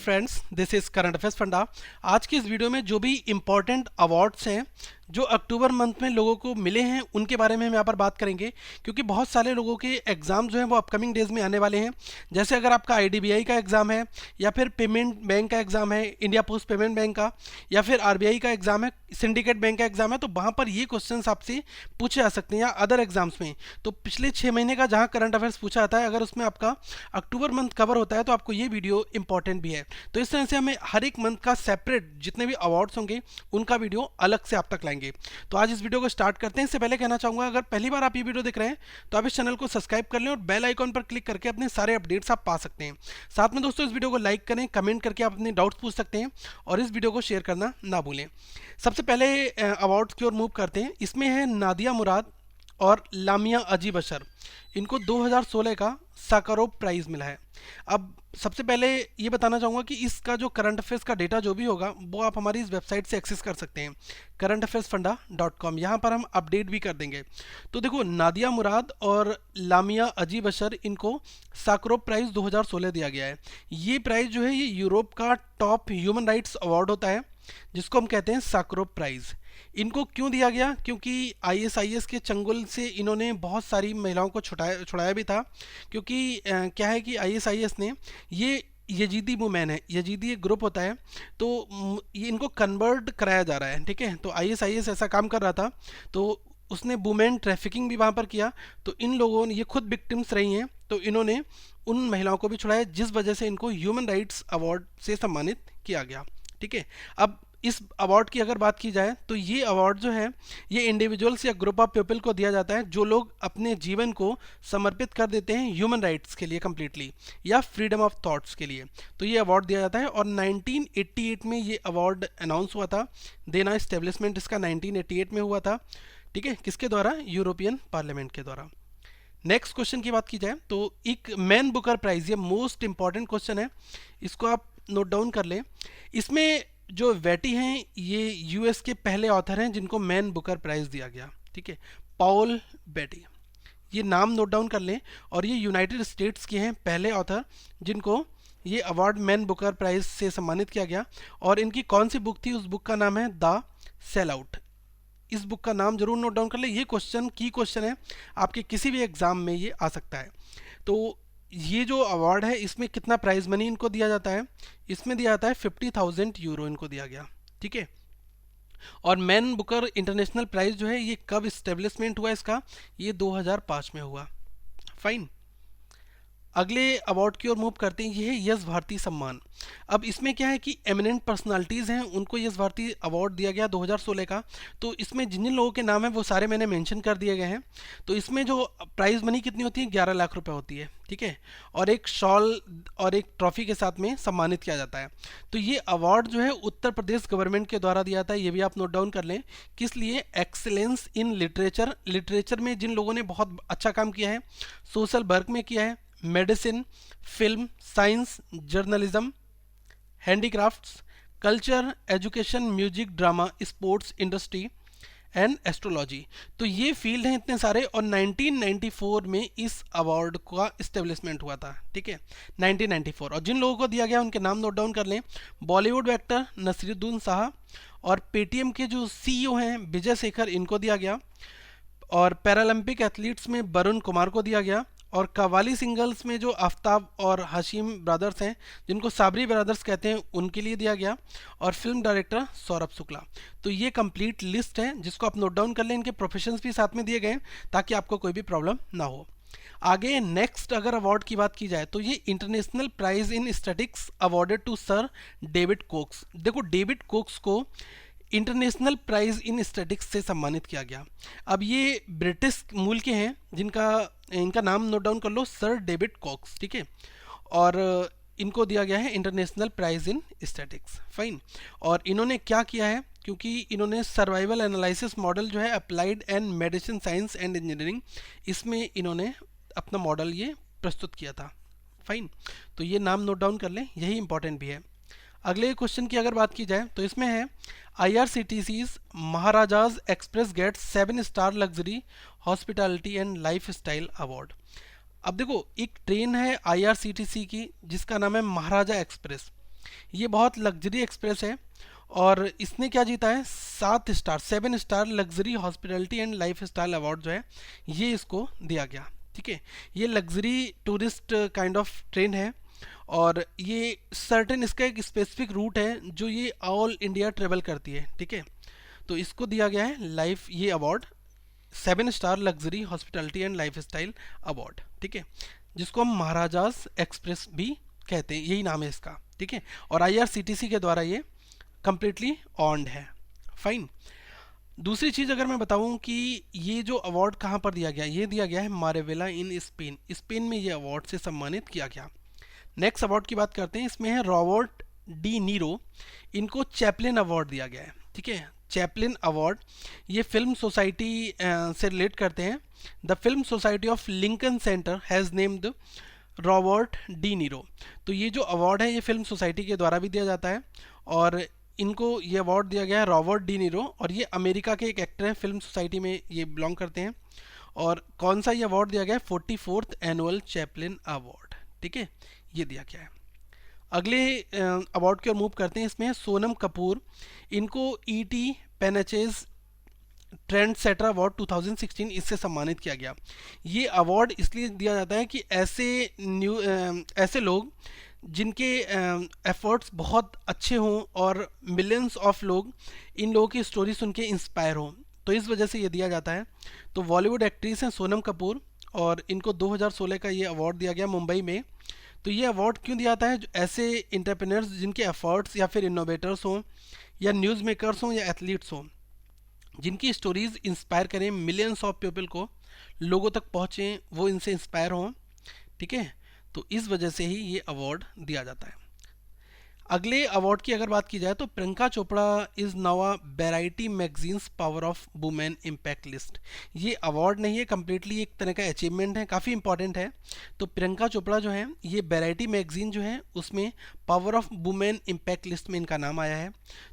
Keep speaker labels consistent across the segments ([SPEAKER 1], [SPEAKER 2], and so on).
[SPEAKER 1] Friends, this is current affairs funda. आज की इस वीडियो में जो भी इंपॉर्टेंट अवार्ड्स हैं जो अक्टूबर मंथ में लोगों को मिले हैं उनके बारे में हम यहाँ पर बात करेंगे, क्योंकि बहुत सारे लोगों के एग्ज़ाम जो हैं वो अपकमिंग डेज में आने वाले हैं। जैसे अगर आपका आईडीबीआई का एग्ज़ाम है, या फिर पेमेंट बैंक का एग्ज़ाम है, इंडिया पोस्ट पेमेंट बैंक का, या फिर आरबीआई का एग्ज़ाम है, सिंडिकेट बैंक का एग्ज़ाम है, तो वहाँ पर ये क्वेश्चंस आपसे पूछे जा सकते हैं, या अदर एग्जाम्स में। तो पिछले 6 महीने का जहाँ करंट अफेयर्स पूछा जाता है, अगर उसमें आपका अक्टूबर मंथ कवर होता है तो आपको ये वीडियो इंपॉर्टेंट भी है। तो इस तरह से हमें हर एक मंथ का सेपरेट जितने भी अवार्ड्स होंगे उनका वीडियो अलग से आप तक लाएंगे। तो आज इस वीडियो को स्टार्ट करते हैं। इससे पहले कहना चाहूंगा, अगर पहली बार आप ये वीडियो देख रहे हैं तो आप इस चैनल को सब्सक्राइब कर लें और बेल आइकॉन पर क्लिक करके अपने सारे अपडेट्स आप पा सकते हैं। साथ में दोस्तों इस वीडियो को लाइक करें, कमेंट करके आप अपने डाउट्स पूछ सकते हैं और इस वीडियो को शेयर करना ना भूलें। सबसे पहले अवार्ड्स की ओर मूव करते हैं। इसमें है नादिया मुराद और लामिया अजी बशर। इनको 2016 का साकारोव प्राइज़ मिला है। अब सबसे पहले ये बताना चाहूँगा कि इसका जो करंट अफेयर्स का डेटा जो भी होगा वो आप हमारी इस वेबसाइट से एक्सेस कर सकते हैं, currentaffairsfunda.com। यहाँ पर हम अपडेट भी कर देंगे। तो देखो, नादिया मुराद और लामिया अजी बशर, इनको साकारोव प्राइज़ 2016 दिया गया है। ये प्राइज़ जो है ये यूरोप का टॉप ह्यूमन राइट्स अवार्ड होता है, जिसको हम कहते हैं साकारोव प्राइज़। इनको क्यों दिया गया? क्योंकि आईएसआईएस के चंगुल से इन्होंने बहुत सारी महिलाओं को छुड़ाया भी था। क्योंकि क्या है कि आईएसआईएस ने ये यजीदी वुमेन है, यजीदी एक ग्रुप होता है, तो ये इनको कन्वर्ट कराया जा रहा है, ठीक है। तो आईएसआईएस ऐसा काम कर रहा था, तो उसने वुमेन ट्रैफिकिंग भी वहाँ पर किया। तो इन लोगों ने, ये खुद विक्टिम्स रही हैं, तो इन्होंने उन महिलाओं को भी छुड़ाया, जिस वजह से इनको ह्यूमन राइट्स अवार्ड से सम्मानित किया गया, ठीक है। अब इस अवार्ड की अगर बात की जाए तो ये अवार्ड जो है ये इंडिविजुअल्स या ग्रुप ऑफ पीपल को दिया जाता है जो लोग अपने जीवन को समर्पित कर देते हैं ह्यूमन राइट्स के लिए कम्प्लीटली, या फ्रीडम ऑफ थॉट्स के लिए। तो ये अवार्ड दिया जाता है और 1988 में ये अवार्ड अनाउंस हुआ था। देना इस्टेब्लिशमेंट इसका 1988 में हुआ था, ठीक है। किसके द्वारा? यूरोपियन पार्लियामेंट के द्वारा। नेक्स्ट क्वेश्चन की बात की जाए तो एक मैन बुकर प्राइज, ये मोस्ट इंपॉर्टेंट क्वेश्चन है, इसको आप नोट डाउन कर लें। इसमें जो वेटी हैं ये यूएस के पहले ऑथर हैं जिनको मैन बुकर प्राइज दिया गया, ठीक है, पॉल बेटी। ये नाम नोट डाउन कर लें। और ये यूनाइटेड स्टेट्स के हैं पहले ऑथर जिनको ये अवार्ड मैन बुकर प्राइज से सम्मानित किया गया। और इनकी कौन सी बुक थी? उस बुक का नाम है द सेल आउट। इस बुक का नाम जरूर नोट डाउन कर ले। ये क्वेश्चन की क्वेश्चन है, आपके किसी भी एग्जाम में ये आ सकता है। तो ये जो अवार्ड है इसमें कितना प्राइज मनी इनको दिया जाता है? इसमें दिया जाता है 50,000 यूरो इनको दिया गया, ठीक है। और मैन बुकर इंटरनेशनल प्राइज जो है ये कब इस्टेब्लिशमेंट हुआ इसका? ये 2005 में हुआ। फाइन। अगले अवार्ड की ओर मूव करते हैं। ये है यश भारती सम्मान। अब इसमें क्या है कि एमिनेंट पर्सनालिटीज़ हैं उनको यश भारती अवार्ड दिया गया 2016 का। तो इसमें जिन जिन लोगों के नाम है वो सारे मैंने मेंशन कर दिए गए हैं। तो इसमें जो प्राइज़ मनी कितनी होती है? 11 लाख रुपए होती है, ठीक है। और एक शॉल और एक ट्रॉफी के साथ में सम्मानित किया जाता है। तो ये अवार्ड जो है उत्तर प्रदेश गवर्नमेंट के द्वारा दिया जाता है, ये भी आप नोट डाउन कर लें। किस लिए? Excellence in literature. लिटरेचर में जिन लोगों ने बहुत अच्छा काम किया है, सोशल वर्क में किया है, medicine, film, science, journalism, handicrafts, culture, education, music, drama, sports, industry and astrology. तो ये फील्ड हैं इतने सारे। और 1994 में इस अवार्ड का इस्टेब्लिशमेंट हुआ था, ठीक है, 1994। और जिन लोगों को दिया गया उनके नाम नोट डाउन कर लें। बॉलीवुड एक्टर नसीरुद्दीन शाह, और पेटीएम के जो सीईओ हैं विजय शेखर, इनको दिया गया। और पैरालंपिक एथलीट्स में वरुण कुमार को दिया गया। और कवाली सिंगल्स में जो आफ्ताब और हशीम ब्रदर्स हैं जिनको साबरी ब्रदर्स कहते हैं, उनके लिए दिया गया। और फिल्म डायरेक्टर सौरभ शुक्ला। तो ये कंप्लीट लिस्ट है जिसको आप नोट डाउन कर लें। इनके प्रोफेशंस भी साथ में दिए गए ताकि आपको कोई भी प्रॉब्लम ना हो। आगे नेक्स्ट अगर अवार्ड की बात की जाए तो ये international prize in statistics awarded to sir David Cox. देखो, डेविड कोक्स को इंटरनेशनल प्राइज इन स्टैटिक्स से सम्मानित किया गया। अब ये ब्रिटिश मूल के हैं इनका नाम नोट डाउन कर लो, सर डेविड कॉक्स, ठीक है। और इनको दिया गया है international prize in statistics. Fine. और इन्होंने क्या किया है? क्योंकि इन्होंने सर्वाइवल एनालिसिस मॉडल जो है applied and medicine science and engineering, इसमें इन्होंने अपना मॉडल ये प्रस्तुत किया था। फाइन। तो ये नाम नोट डाउन कर लें, यही इंपॉर्टेंट भी है। अगले क्वेश्चन की अगर बात की जाए तो इसमें है IRCTC's Maharajas' express gets 7 star luxury hospitality and lifestyle award. अब देखो, एक ट्रेन है IRCTC की जिसका नाम है महाराजा एक्सप्रेस। ये बहुत लग्जरी एक्सप्रेस है और इसने क्या जीता है, 7 star 7 star luxury hospitality and lifestyle award जो है ये इसको दिया गया। ठीक है, ये luxury tourist kind of train है और ये सर्टेन इसका एक स्पेसिफिक रूट है जो ये ऑल इंडिया ट्रेवल करती है। ठीक है, तो इसको दिया गया है लाइफ ये award 7 star luxury hospitality and lifestyle award. ठीक है, जिसको हम महाराजास एक्सप्रेस भी कहते हैं, यही नाम है इसका। ठीक है, और IRCTC के द्वारा ये कंप्लीटली ऑन्ड है। फाइन। दूसरी चीज़ अगर मैं बताऊं कि ये जो अवार्ड कहाँ पर दिया गया, ये दिया गया है मारेवेला इन स्पेन। स्पेन में ये अवार्ड से सम्मानित किया गया। नेक्स्ट अवार्ड की बात करते हैं, इसमें है रॉबर्ट डी नीरो। इनको चैपलिन अवार्ड दिया गया है। ठीक है, चैपलिन अवार्ड ये फिल्म सोसाइटी से रिलेट करते हैं। The film society of Lincoln centre has named Robert De Niro. तो ये जो अवार्ड है ये फिल्म सोसाइटी के द्वारा भी दिया जाता है और इनको ये अवार्ड दिया गया है रॉबर्ट डी नीरो, और ये अमेरिका के एक एक्टर हैं, फिल्म सोसाइटी में ये बिलोंग करते हैं। और कौन सा ये अवार्ड दिया गया है, 44th एनुअल चैपलिन अवार्ड। ठीक है, ये दिया गया है। अगले अवार्ड की ओर मूव करते हैं, इसमें है सोनम कपूर। इनको ET पेनचेज ट्रेंड सेटर अवार्ड 2016 इससे सम्मानित किया गया। ये अवार्ड इसलिए दिया जाता है कि ऐसे लोग जिनके एफर्ट्स बहुत अच्छे हों और मिलियंस ऑफ लोग इन लोगों की स्टोरी सुन के इंस्पायर हों, तो इस वजह से ये दिया जाता है। तो बॉलीवुड एक्ट्रेस हैं सोनम कपूर और इनको 2016 का ये अवार्ड दिया गया मुंबई में। तो ये अवार्ड क्यों दिया जाता है, जो ऐसे इंटरप्रेन्योर्स जिनके एफर्ट्स या फिर इनोवेटर्स हों या न्यूज़ मेकर्स हों या एथलीट्स हों, जिनकी स्टोरीज इंस्पायर करें, मिलियंस ऑफ पीपल को लोगों तक पहुँचें, वो इनसे इंस्पायर हों। ठीक है, तो इस वजह से ही ये अवार्ड दिया जाता है। अगले अवार्ड की अगर बात की जाए तो Priyanka Chopra is now a variety magazines power of women impact list. ये अवार्ड नहीं है, कम्प्लीटली एक तरह का अचीवमेंट है, काफ़ी इंपॉर्टेंट है। तो प्रियंका चोपड़ा जो है ये वैरायटी मैगजीन जो है उसमें power of women impact list में इनका नाम आया है।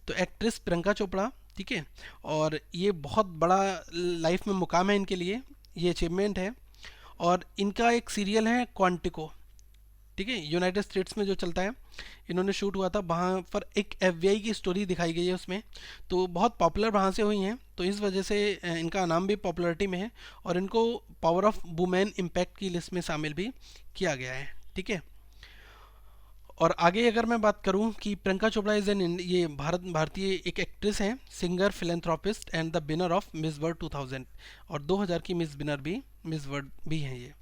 [SPEAKER 1] तो एक्ट्रेस प्रियंका चोपड़ा, ठीक है, और ये बहुत बड़ा लाइफ में मुकाम है इनके लिए, ये अचीवमेंट है। और इनका एक सीरियल है क्वांटिको, ठीक है, यूनाइटेड स्टेट्स में जो चलता है, इन्होंने शूट हुआ था, वहाँ पर एक FBI की स्टोरी दिखाई गई है उसमें, तो बहुत पॉपुलर वहाँ से हुई हैं। तो इस वजह से इनका नाम भी पॉपुलरिटी में है और इनको पावर ऑफ वुमेन इम्पैक्ट की लिस्ट में शामिल भी किया गया है। ठीक है, और आगे अगर मैं बात करूं कि प्रियंका चोपड़ा इज एन ये भारतीय एक एक्ट्रेस हैं, singer, philanthropist and the winner of miss world 2000 और 2000 की मिस विनर भी, मिस वर्ल्ड भी हैं ये।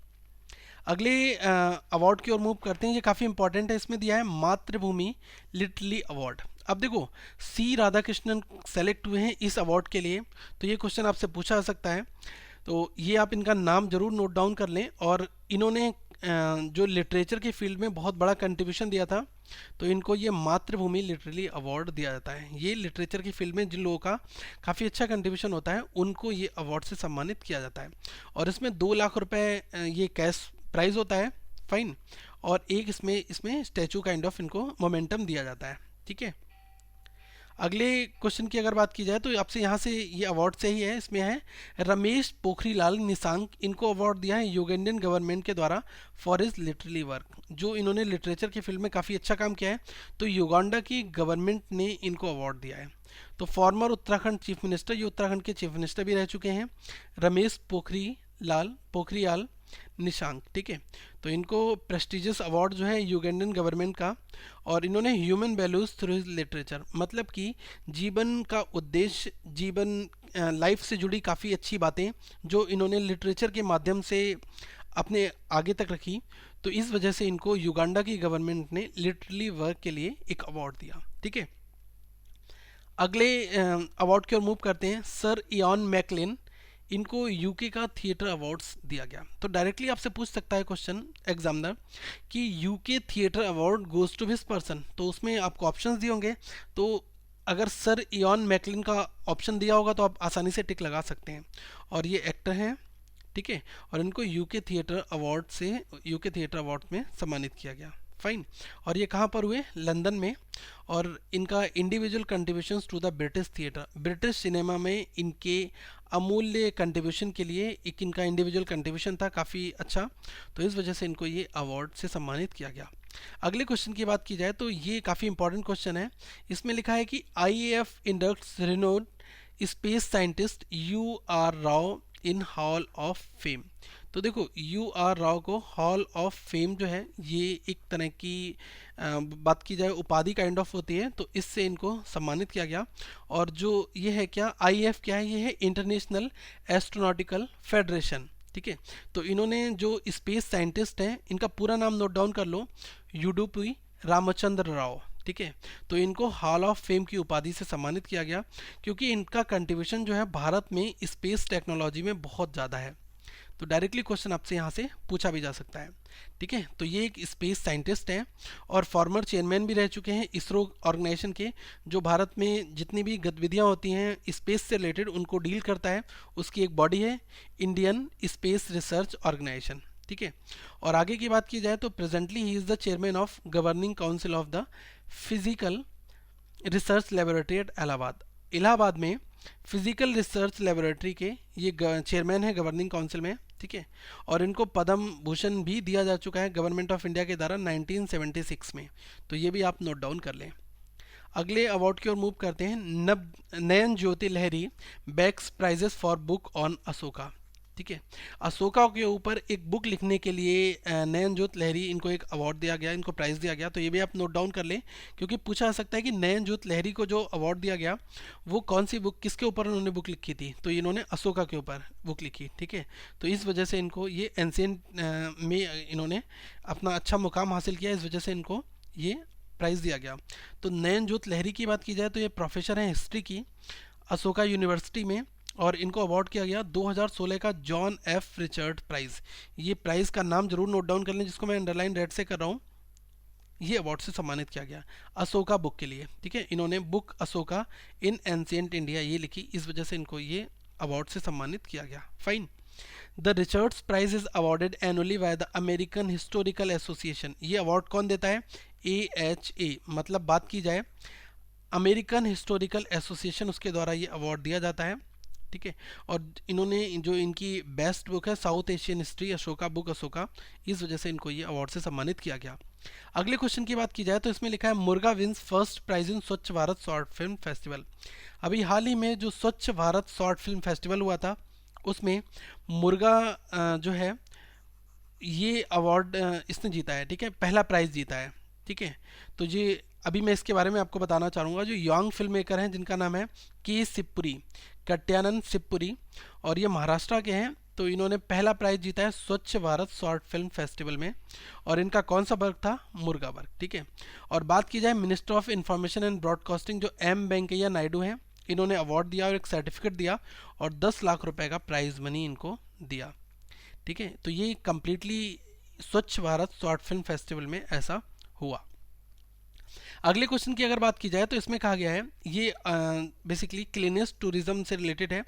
[SPEAKER 1] अगले अवार्ड की ओर मूव करते हैं, ये काफ़ी इंपॉर्टेंट है, इसमें दिया है मातृभूमि लिटरेरी अवार्ड। अब देखो C राधाकृष्णन सेलेक्ट हुए हैं इस अवार्ड के लिए, तो ये क्वेश्चन आपसे पूछा जा सकता है, तो ये आप इनका नाम जरूर नोट डाउन कर लें। और इन्होंने जो लिटरेचर के फील्ड में बहुत बड़ा कंट्रीब्यूशन दिया था, तो इनको ये मातृभूमि लिटरेरी अवार्ड दिया जाता है। ये लिटरेचर की फील्ड में जिन लोगों का काफ़ी अच्छा कंट्रीब्यूशन होता है उनको ये अवार्ड से सम्मानित किया जाता है। और इसमें 2 लाख रुपए ये कैश प्राइज होता है, फाइन, और एक इसमें स्टैचू काइंड ऑफ इनको मोमेंटम दिया जाता है। ठीक है, अगले क्वेश्चन की अगर बात की जाए तो आपसे यहाँ से ये अवार्ड से ही है, इसमें है रमेश पोखरीलाल निशांक। इनको अवार्ड दिया है युगांडन गवर्नमेंट के द्वारा फॉर हिज लिटरेरी वर्क, जो इन्होंने लिटरेचर की फील्ड में काफ़ी अच्छा काम किया है, तो युगांडा की गवर्नमेंट ने इनको अवार्ड दिया है। तो फॉर्मर उत्तराखंड चीफ मिनिस्टर, ये उत्तराखंड के चीफ मिनिस्टर भी रह चुके हैं, रमेश पोखरियाल निशांक। ठीक है, तो इनको प्रेस्टिजियस अवार्ड जो है युगांडन गवर्नमेंट का, और इन्होंने human values through his literature, मतलब कि जीवन का उद्देश्य, जीवन लाइफ से जुड़ी काफ़ी अच्छी बातें जो इन्होंने लिटरेचर के माध्यम से अपने आगे तक रखी, तो इस वजह से इनको युगांडा की गवर्नमेंट ने लिटरेरी वर्क के लिए एक अवार्ड दिया। ठीक है, अगले अवार्ड की ओर मूव करते हैं, सर इयान मैकलिन। इनको UK का थिएटर अवार्ड्स दिया गया। तो डायरेक्टली आपसे पूछ सकता है क्वेश्चन एग्जामिनर कि UK theatre award goes to this person, तो उसमें आपको ऑप्शंस दिए होंगे, तो अगर सर इयान मैकलिन का ऑप्शन दिया होगा तो आप आसानी से टिक लगा सकते हैं, और ये एक्टर हैं। ठीक है, और इनको UK थिएटर अवार्ड में सम्मानित किया गया, फाइन। और ये कहाँ पर हुए, लंदन में, और इनका individual contributions to the British theatre, British cinema में इनके अमूल्य कंट्रीब्यूशन के लिए एक इनका इंडिविजुअल कंट्रीब्यूशन था काफ़ी अच्छा, तो इस वजह से इनको ये अवार्ड से सम्मानित किया गया। अगले क्वेश्चन की बात की जाए तो ये काफ़ी इंपॉर्टेंट क्वेश्चन है। इसमें लिखा है कि IAF inducts renowned space scientist U R Rao in hall of fame. तो देखो, यू आर राव को हॉल ऑफ फेम जो है ये एक तरह की बात की जाए उपाधि काइंड ऑफ होती है, तो इससे इनको सम्मानित किया गया। और जो ये है क्या, आईएएफ क्या है, ये है इंटरनेशनल एस्ट्रोनॉटिकल फेडरेशन। ठीक है, तो इन्होंने जो स्पेस साइंटिस्ट हैं इनका पूरा नाम नोट डाउन कर लो, यूडुपी रामचंद्र राव। ठीक है, तो इनको हॉल ऑफ फेम की उपाधि से सम्मानित किया गया क्योंकि इनका कंट्रीब्यूशन जो है भारत में स्पेस टेक्नोलॉजी में बहुत ज़्यादा है। तो डायरेक्टली क्वेश्चन आपसे यहाँ से पूछा भी जा सकता है। ठीक है, तो ये एक स्पेस साइंटिस्ट हैं और फॉर्मर चेयरमैन भी रह चुके हैं इसरो ऑर्गेनाइजेशन के, जो भारत में जितनी भी गतिविधियाँ होती हैं स्पेस से रिलेटेड उनको डील करता है। उसकी एक बॉडी है इंडियन स्पेस रिसर्च ऑर्गेनाइजेशन। ठीक है, और आगे की बात की जाए तो presently he is the chairman of governing council of the physical research laboratory at Allahabad. Allahabad में फिजिकल रिसर्च लेबोरेटरी के ये चेयरमैन है गवर्निंग काउंसिल में। ठीक है, और इनको पद्म भूषण भी दिया जा चुका है गवर्नमेंट ऑफ इंडिया के द्वारा 1976 में। तो ये भी आप नोट डाउन कर लें। अगले अवार्ड की ओर मूव करते हैं। Nayan Jyoti Lahiri bags prizes for book on Ashoka. ठीक है, अशोका के ऊपर एक बुक लिखने के लिए नयन ज्योत लहरी इनको एक अवार्ड दिया गया, इनको प्राइज़ दिया गया। तो ये भी आप नोट डाउन कर लें क्योंकि पूछा जा सकता है कि नयन ज्योत लहरी को जो अवार्ड दिया गया वो कौन सी बुक, किसके ऊपर उन्होंने बुक लिखी थी, तो इन्होंने अशोका के ऊपर बुक लिखी। ठीक है, तो इस वजह से इनको ये एंशिएंट में इन्होंने अपना अच्छा मुकाम हासिल किया, इस वजह से इनको ये प्राइज़ दिया गया। तो नयन ज्योत लहरी की बात की जाए तो ये प्रोफेसर हैं हिस्ट्री की अशोका यूनिवर्सिटी में, और इनको अवार्ड किया गया 2016 का जॉन एफ रिचर्ड प्राइज़। ये प्राइज़ का नाम जरूर नोट डाउन कर लें, जिसको मैं अंडरलाइन रेड से कर रहा हूँ। ये अवार्ड से सम्मानित किया गया अशोका बुक के लिए। ठीक है, इन्होंने बुक अशोका इन एंशिएंट इंडिया ये लिखी, इस वजह से इनको ये अवार्ड से सम्मानित किया गया। Fine. The Richards prize is awarded annually by the American Historical Association. ये अवार्ड कौन देता है? AHA, मतलब बात की जाए अमेरिकन हिस्टोरिकल एसोसिएशन, उसके द्वारा ये अवार्ड दिया जाता है। ठीक है, और इन्होंने जो इनकी बेस्ट बुक है south Asian history Ashoka book Ashoka, इस वजह से इनको ये अवार्ड से सम्मानित किया गया। अगले क्वेश्चन की बात की जाए तो इसमें लिखा है मुर्गा विंस फर्स्ट प्राइज इन स्वच्छ भारत शॉर्ट फिल्म फेस्टिवल। अभी हाल ही में जो स्वच्छ भारत शॉर्ट फिल्म फेस्टिवल हुआ था उसमें मुर्गा जो है ये अवार्ड इसने जीता है। ठीक है, पहला प्राइज़ जीता है। ठीक है, तो ये अभी मैं इसके बारे में आपको बताना चाहूँगा। जो यंग फिल्म मेकर हैं जिनका नाम है के सिप्पुरी, कट्यानंद सिप्पुरी, और ये महाराष्ट्र के हैं। तो इन्होंने पहला प्राइज़ जीता है स्वच्छ भारत शॉर्ट फिल्म फेस्टिवल में, और इनका कौन सा वर्क था? मुर्गा वर्क। ठीक है, और बात की जाए minister of information and broadcasting जो M वेंकैया नायडू हैं, इन्होंने अवार्ड दिया और एक सर्टिफिकेट दिया और 10 लाख रुपए का प्राइज़ मनी इनको दिया। ठीक है, तो ये कम्प्लीटली स्वच्छ भारत शॉर्ट फिल्म फेस्टिवल में ऐसा हुआ। अगले क्वेश्चन की अगर बात की जाए तो इसमें कहा गया है ये बेसिकली क्लीनेस्ट टूरिज्म से रिलेटेड है।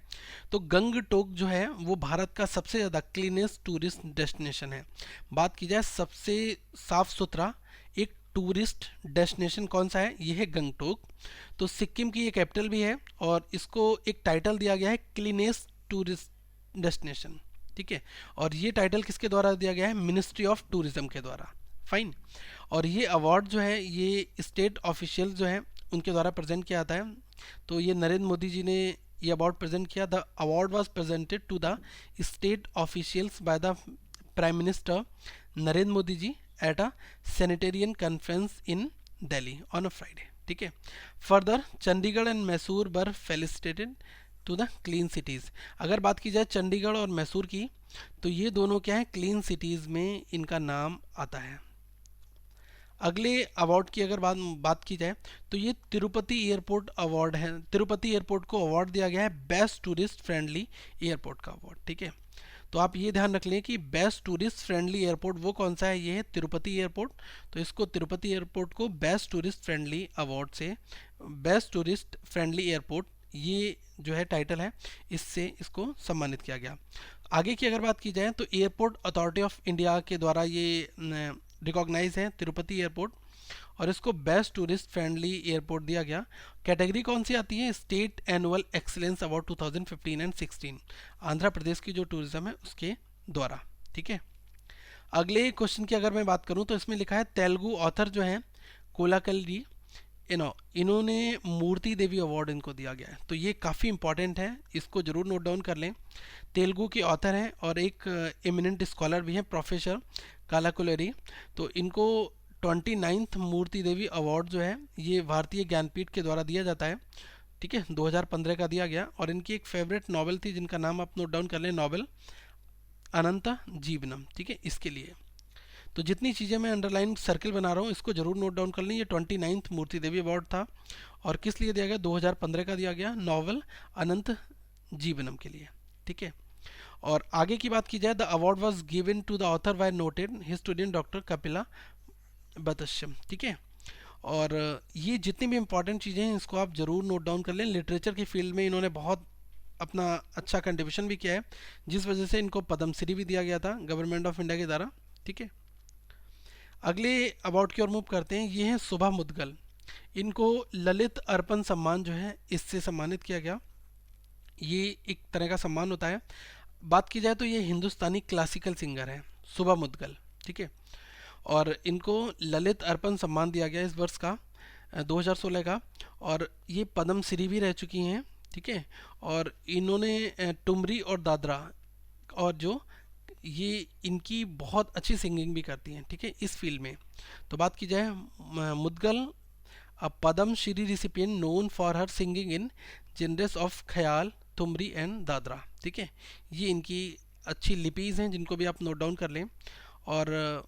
[SPEAKER 1] तो गंगटोक जो है वो भारत का सबसे ज़्यादा क्लीनेस्ट टूरिस्ट डेस्टिनेशन है। बात की जाए सबसे साफ सुथरा एक टूरिस्ट डेस्टिनेशन कौन सा है? ये है गंगटोक। तो सिक्किम की ये कैपिटल भी है और इसको एक टाइटल दिया गया है क्लीनेस्ट टूरिस्ट डेस्टिनेशन। ठीक है, और ये टाइटल किसके द्वारा दिया गया है? मिनिस्ट्री ऑफ टूरिज्म के द्वारा। फाइन, और ये अवार्ड जो है ये स्टेट ऑफिशियल जो है उनके द्वारा प्रेजेंट किया जाता है। तो ये नरेंद्र मोदी जी ने ये अवार्ड प्रेजेंट किया। The award was presented to the state officials by the prime minister Narendra Modi ji at a sanitarian conference in Delhi on a Friday. ठीक है, further Chandigarh and Mysore were felicitated to the clean cities. अगर बात की जाए चंडीगढ़ और मैसूर की तो ये दोनों क्या है? क्लीन सिटीज़ में इनका नाम आता है। अगले अवार्ड की अगर बात की जाए तो ये तिरुपति एयरपोर्ट अवार्ड है। तिरुपति एयरपोर्ट को अवार्ड दिया गया है बेस्ट टूरिस्ट फ्रेंडली एयरपोर्ट का अवार्ड। ठीक है, तो आप ये ध्यान रख लें कि बेस्ट टूरिस्ट फ्रेंडली एयरपोर्ट वो कौन सा है? ये है तिरुपति एयरपोर्ट। तो इसको तिरुपति एयरपोर्ट को बेस्ट टूरिस्ट फ्रेंडली अवार्ड से बेस्ट टूरिस्ट फ्रेंडली एयरपोर्ट ये जो है टाइटल है, इससे इसको सम्मानित किया गया। आगे की अगर बात की जाए तो एयरपोर्ट अथॉरिटी ऑफ इंडिया के द्वारा ये रिकॉग्नाइज है तिरुपति एयरपोर्ट, और इसको बेस्ट टूरिस्ट फ्रेंडली एयरपोर्ट दिया गया। कैटेगरी कौन सी आती है? State annual excellence award 2015 and 16, Andhra Pradesh की जो टूरिज्म है उसके द्वारा। ठीक है, अगले क्वेश्चन की अगर मैं बात करूं तो इसमें लिखा है तेलुगु ऑथर जो है कोलाकल्ली इन्होंने मूर्ति देवी अवार्ड इनको दिया गया है। तो ये काफ़ी इंपॉर्टेंट है, इसको जरूर नोट डाउन कर लें। तेलुगु के ऑथर हैं और एक एमिनेंट स्कॉलर भी हैं, प्रोफेसर कालाकुलरी। तो इनको 29th मूर्ति देवी अवार्ड जो है ये भारतीय ज्ञानपीठ के द्वारा दिया जाता है। ठीक है, 2015 का दिया गया। और इनकी एक फेवरेट नॉवेल थी जिनका नाम आप नोट डाउन कर लें, नॉवेल अनंत जीवनम। ठीक है, इसके लिए तो जितनी चीज़ें मैं अंडरलाइन सर्कल बना रहा हूँ इसको जरूर नोट डाउन कर लें। ये 29th मूर्ति देवी अवार्ड था और किस लिए दिया गया, 2015 का दिया गया, नॉवल अनंत जीवनम के लिए। ठीक है, और आगे की बात की जाए, the award was given to the author by noted his student doctor Kapila Vatsyayan. ठीक है, और ये जितनी भी इंपॉर्टेंट चीज़ें हैं इसको आप जरूर नोट डाउन कर लें। लिटरेचर की फील्ड में इन्होंने बहुत अपना अच्छा कंट्रीब्यूशन भी किया है, जिस वजह से इनको पद्मश्री भी दिया गया था गवर्नमेंट ऑफ इंडिया के द्वारा। ठीक है, अगले अवार्ड की ओर मूव करते हैं। ये हैं सुभा मुदगल, इनको ललित अर्पण सम्मान जो है इससे सम्मानित किया गया। ये एक तरह का सम्मान होता है। बात की जाए तो ये हिंदुस्तानी क्लासिकल सिंगर हैं सुभा मुदगल। ठीक है, और इनको ललित अर्पण सम्मान दिया गया इस वर्ष का 2016 का, और ये पद्मश्री भी रह चुकी हैं। ठीक है, और इन्होंने टुमरी और दादरा और जो ये इनकी बहुत अच्छी सिंगिंग भी करती हैं। ठीक है, इस फील्ड में तो बात की जाए, Mudgal Padma Shri recipient known for her singing in genres of khayal, thumri and Dadra. ठीक है, ये इनकी अच्छी लिपीज हैं जिनको भी आप नोट डाउन कर लें। और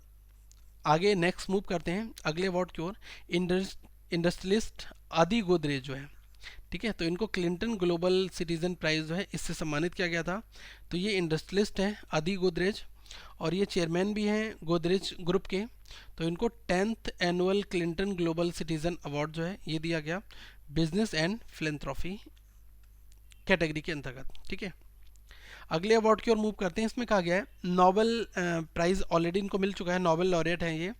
[SPEAKER 1] आगे नेक्स्ट मूव करते हैं अगले अवार्ड की ओर। इंडस्ट्रियलिस्ट आदि गोदरेज जो है, ठीक है, तो इनको क्लिंटन ग्लोबल सिटीजन प्राइज जो है इससे सम्मानित किया गया था। तो ये इंडस्ट्रियलिस्ट हैं आदि गोदरेज और ये चेयरमैन भी हैं गोदरेज ग्रुप के। तो इनको 10th annual Clinton global citizen award जो है ये दिया गया बिजनेस एंड फिलेंथ्रॉफी कैटेगरी के अंतर्गत। ठीक है, अगले अवार्ड की ओर मूव करते हैं। इसमें कहा गया है नोबेल प्राइज़ ऑलरेडी इनको मिल चुका है, नोबेल लॉरेट हैं ये,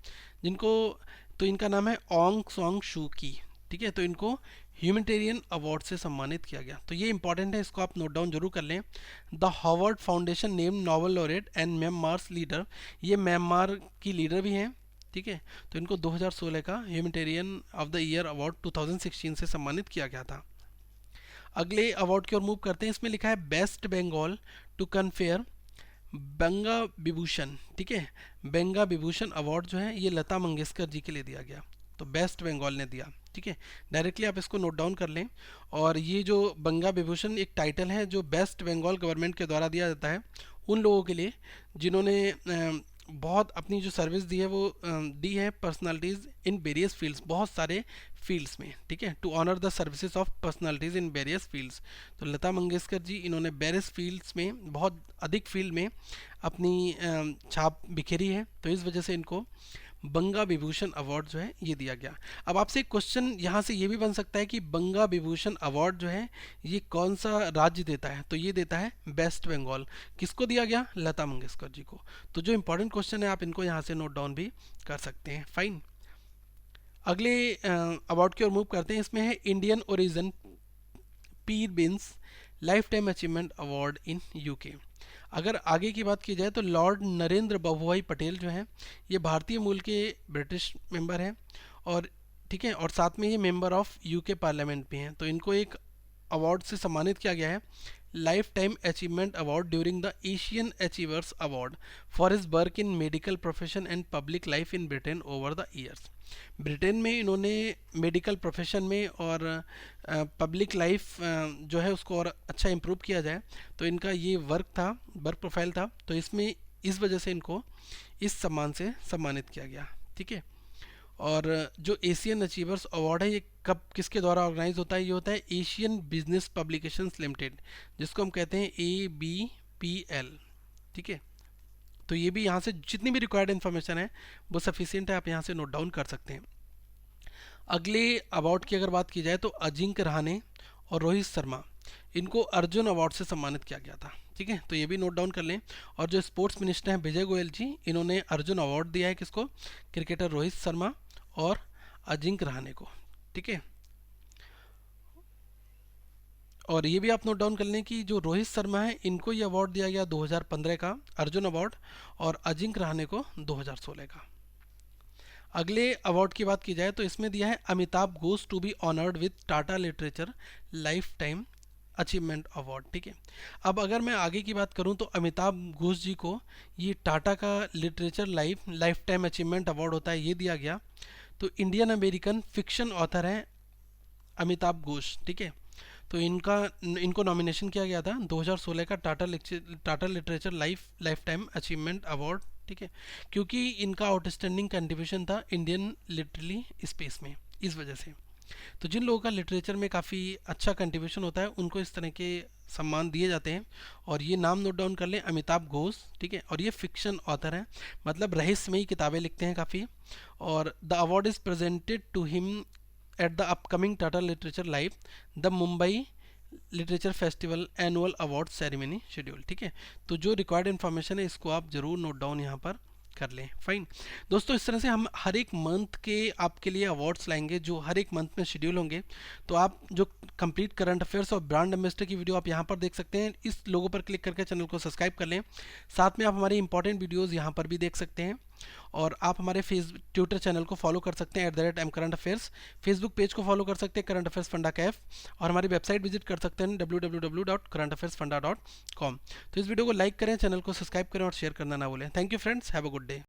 [SPEAKER 1] जिनको तो इनका नाम है ओंग सॉन्ग शू की। ठीक है, तो इनको ह्यूमैनिटेरियन अवार्ड से सम्मानित किया गया। तो ये इंपॉर्टेंट है, इसको आप नोट डाउन जरूर कर लें। The Harvard foundation name Nobel laureate and Myanmar's leader, ये म्यांमार की लीडर भी हैं। ठीक है, तो इनको 2016 का humanitarian of the year award 2016 से सम्मानित किया गया था। अगले अवार्ड की ओर मूव करते हैं। इसमें लिखा है बेस्ट बंगाल टू कन्फेयर बंगा विभूषण। ठीक है, बंगा विभूषण अवार्ड जो है ये लता मंगेशकर जी के लिए दिया गया, तो बेस्ट बंगाल ने दिया। ठीक है, डायरेक्टली आप इसको नोट डाउन कर लें। और ये जो बंगा विभूषण एक टाइटल है जो बेस्ट बंगाल गवर्नमेंट के द्वारा दिया जाता है उन लोगों के लिए जिन्होंने बहुत अपनी जो सर्विस दी है वो दी है पर्सनालिटीज़ इन वेरियस फील्ड्स, बहुत सारे फील्ड्स में। ठीक है, to honour the services of personalities in various fields. तो लता मंगेशकर जी इन्होंने वेरियस फील्ड्स में, बहुत अधिक फील्ड में अपनी छाप बिखेरी है, तो इस वजह से इनको बंगा विभूषण अवार्ड जो है ये दिया गया। अब आपसे एक क्वेश्चन यहाँ से ये भी बन सकता है कि बंगा विभूषण अवार्ड जो है ये कौन सा राज्य देता है, तो ये देता है वेस्ट बंगाल। किसको दिया गया, लता मंगेशकर जी को। तो जो इंपॉर्टेंट क्वेश्चन है आप इनको यहाँ से नोट डाउन भी कर सकते हैं। फाइन, अगले अवार्ड की ओर मूव करते हैं। इसमें है Indian origin Pir beans life time achievement award in UK. अगर आगे की बात की जाए तो लॉर्ड नरेंद्र बाबूभाई पटेल जो हैं ये भारतीय मूल के ब्रिटिश मेंबर हैं, और ठीक है, और साथ में ये मेंबर ऑफ यूके पार्लियामेंट भी हैं। तो इनको एक अवार्ड से सम्मानित किया गया है, life time achievement award during the Asian achievers award for his work in medical profession and public life in Britain over the years. Britain में इन्होंने मेडिकल प्रोफेशन में और पब्लिक लाइफ जो है उसको और अच्छा इम्प्रूव किया जाए, तो इनका ये वर्क प्रोफाइल था, तो इसमें इस वजह से इनको इस सम्मान से सम्मानित किया गया। ठीक है, और जो एशियन अचीवर्स अवार्ड है ये कब किसके द्वारा ऑर्गेनाइज होता है, ये होता है एशियन बिजनेस पब्लिकेशंस लिमिटेड, जिसको हम कहते हैं ABPL। ठीक है, तो ये भी यहाँ से जितनी भी रिक्वायर्ड इन्फॉर्मेशन है वो सफिशिएंट है, आप यहाँ से नोट डाउन कर सकते हैं। अगले अवार्ड की अगर बात की जाए तो अजिंक्य रहाणे और रोहित शर्मा इनको अर्जुन अवार्ड से सम्मानित किया गया था। ठीक है, तो ये भी नोट डाउन कर लें। और जो स्पोर्ट्स मिनिस्टर हैं विजय गोयल जी, इन्होंने अर्जुन अवार्ड दिया है किसको, क्रिकेटर रोहित शर्मा और अजिंक्य रहाणे को। ठीक है, और ये भी आप नोट डाउन कर लें कि जो रोहित शर्मा है इनको ये अवार्ड दिया गया 2015 का अर्जुन अवार्ड, और अजिंक्य रहाणे को 2016 का। अगले अवार्ड की बात की जाए तो इसमें दिया है Amitabh Ghosh to be honoured with Tata literature lifetime achievement award. ठीक है, अब अगर मैं आगे की बात करूं तो अमिताभ घोष जी को ये टाटा का literature lifetime achievement award होता है, ये दिया गया। तो इंडियन अमेरिकन फिक्शन ऑथर हैं अमिताभ घोष। ठीक है, तो इनको नॉमिनेशन किया गया था 2016 का Tata literature lifetime achievement award. ठीक है, क्योंकि इनका आउटस्टैंडिंग कंट्रीब्यूशन था इंडियन लिटरेरी स्पेस में, इस वजह से। तो जिन लोगों का लिटरेचर में काफ़ी अच्छा कंट्रीब्यूशन होता है उनको इस तरह के सम्मान दिए जाते हैं। और ये नाम नोट डाउन कर लें, अमिताभ घोष। ठीक है, और ये फिक्शन ऑथर हैं, मतलब रहस्यमयी किताबें लिखते हैं काफ़ी। और the award is presented to him at the upcoming Tata literature live the Mumbai literature festival annual award ceremony schedule. ठीक है, तो जो रिक्वायर्ड इन्फॉर्मेशन है इसको आप ज़रूर नोट डाउन यहाँ पर कर लें। फाइन दोस्तों, इस तरह से हम हर एक मंथ के आपके लिए अवार्ड्स लाएंगे जो हर एक मंथ में शेड्यूल होंगे। तो आप जो कंप्लीट करंट अफेयर्स और ब्रांड एम्बेसडर की वीडियो आप यहाँ पर देख सकते हैं, इस लोगो पर क्लिक करके चैनल को सब्सक्राइब कर लें। साथ में आप हमारे इंपॉर्टेंट वीडियोज़ यहाँ पर भी देख सकते हैं, और आप हमारे ट्विटर चैनल को फॉलो कर सकते हैं @mcurrentafairs, फेसबुक पेज को फॉलो कर सकते हैं करंट अफेयर्स फंडा कैफ, और हमारी वेबसाइट विजिट कर सकते हैं www.currentaffairsfunda.com। तो इस वीडियो को लाइक करें, चैनल को सब्सक्राइब करें और शेयर करना ना भूलें। Thank you friends, have a good day.